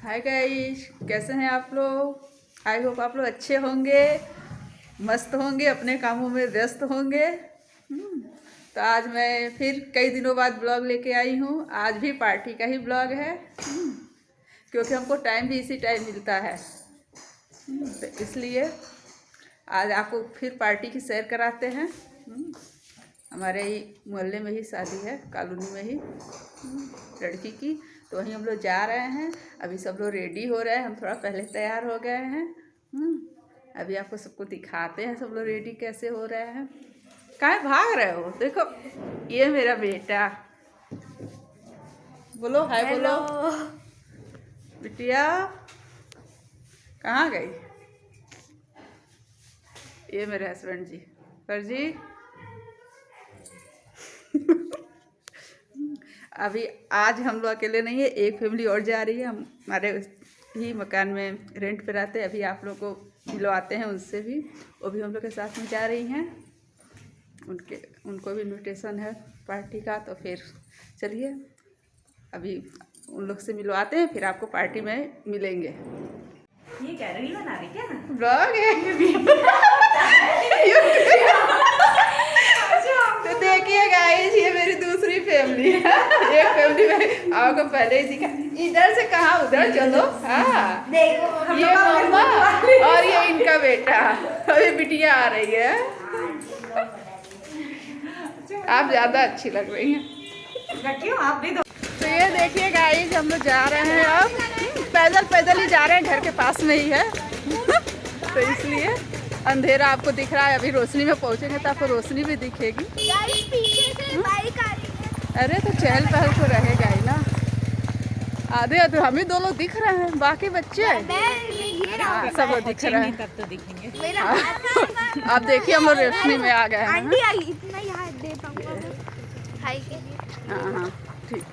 Hi guys, कैसे हैं आप लोग। आई होप आप लोग अच्छे होंगे, मस्त होंगे, अपने कामों में व्यस्त होंगे। तो आज मैं फिर कई दिनों बाद ब्लॉग लेके आई हूँ। आज भी पार्टी का ही ब्लॉग है, क्योंकि हमको टाइम भी इसी टाइम मिलता है। तो इसलिए आज आपको फिर पार्टी की सैर कराते हैं। हमारे ही मोहल्ले में ही शादी है, कॉलोनी में ही लड़की की। तो वहीं हम लोग जा रहे हैं। अभी सब लोग रेडी हो रहे हैं, हम थोड़ा पहले तैयार हो गए हैं। अभी आपको सबको दिखाते हैं सब लोग रेडी कैसे हो रहे हैं। कहाँ भाग रहे हो? देखो ये मेरा बेटा, बोलो हाय बोलो। बिटिया कहाँ गई? ये मेरे हस्बैंड जी, पर जी अभी आज हम लोग अकेले नहीं है, एक फैमिली और जा रही है। हम हमारे ही मकान में रेंट पे रहते हैं। अभी आप लोग को मिलवाते हैं उनसे भी, वो भी हम लोग के साथ में जा रही हैं। उनको भी इनविटेशन है पार्टी का। तो फिर चलिए अभी उन लोग से मिलवाते हैं, फिर आपको पार्टी में मिलेंगे। ये क्या रील बना रही क्या? ब्लॉग है। तो देखिए गाइस, ये मेरी दूसरी फैमिली है। एक फैमिली में आपको पहले ही दिखा, इधर से कहाँ उधर चलो। हाँ देखो ये मम्मा और ये इनका बेटा, अभी बिटिया आ रही है। आप ज्यादा अच्छी लग रही हैं। क्यों आप भी दो। तो ये देखिए गाइस, हम लोग जा रहे हैं। अब पैदल ही जा रहे हैं, घर के पास में ही है। तो इसलिए अंधेरा आपको दिख रहा है। अभी रोशनी में पहुंचेंगे तो आपको रोशनी भी दिखेगी। अरे तो चहल पहल तो रहेगा ही ना। आधे आधे हम ही दो लोग दिख रहे हैं, बाकी बच्चे सब लोग दिख रहे हैं। तब तो दिखेंगे। आप देखिए हम लोग रोशनी में आ गए हैं। हाँ ठीक।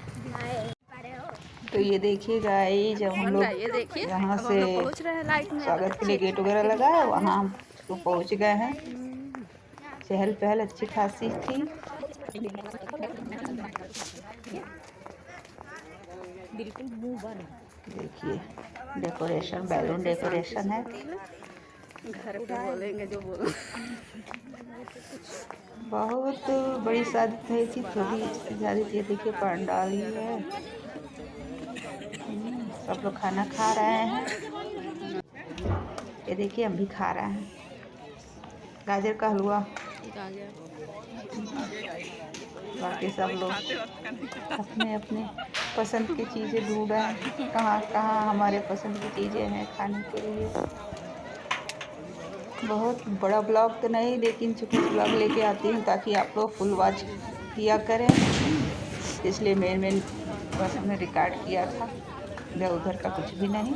तो ये देखिए गाइस, जब हम लोग ये देखिए यहाँ से पहुंच रहे हैं लाइट में। स्वागत के लिए गेट वगैरह लगा है, वहाँ हम तो पहुँच गए हैं। चहल पहल अच्छी खासी थी। बिल्कुल मुंह बंद। देखिए डेकोरेशन, बैलून डेकोरेशन है। घर पे बोलेंगे जो बोलो। बहुत बड़ी शादी नहीं थी, थोड़ी शादी थी। देखिए पंडाल ही है। सब लोग खाना खा रहे हैं। ये देखिए हम भी खा रहे हैं गाजर का हलवा। बाकी सब लोग अपने अपने पसंद की चीज़ें ढूंढ रहे हैं। कहाँ कहाँ हमारे पसंद की चीज़ें हैं खाने के लिए। बहुत बड़ा ब्लॉग तो नहीं, लेकिन चूँकि ब्लॉग लेके आती हूँ ताकि आप लोग फुल वॉच किया करें, इसलिए मेन बस हमने रिकॉर्ड किया था। इधर उधर का कुछ भी नहीं।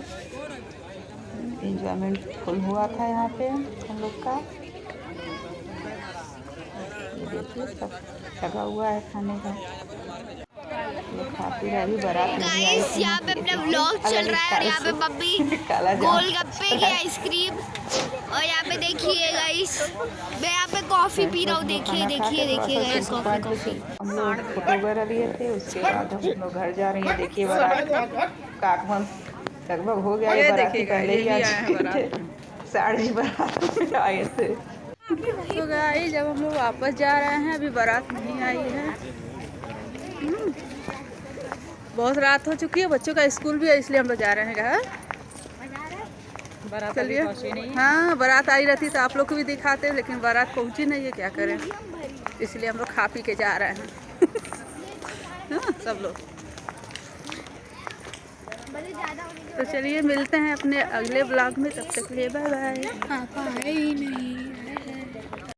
एंजॉयमेंट फुल हुआ था यहाँ पे हम लोग का। ये देखिए सब लगा हुआ है खाने का। खा पी रहे। अभी बारात नहीं आई थी। यहाँ पे अपना व्लॉग चल रहा है और यहाँ पे पप्पी गोलगप्पे की आइसक्रीम। और यहाँ पे देखिए गाइस, मैं यहाँ पे कॉफी पी रहा हूँ। देखिए गाइस, कॉफी। हम लोग फोटो वगैरह लिए थे, उसके बाद हम लोग घर जा रही है। देखिए बारात का आगमन लगभग हो गया है। बारात पहले ही आज साड़ी बारात में आए थे। तो गाइस जब हम लोग वापस जा रहे हैं, अभी बारात नहीं आई है। बहुत रात हो चुकी है, बच्चों का स्कूल भी है, इसलिए हम लोग जा रहे हैं घर। चलिए। हाँ बारात आई रहती तो आप लोग को भी दिखाते, लेकिन बारात पहुंची नहीं है, क्या करें। इसलिए हम लोग खा पी के जा रहे हैं। हाँ सब लोग। तो चलिए मिलते हैं अपने अगले ब्लॉग में, तब तक के लिए बाय बाय।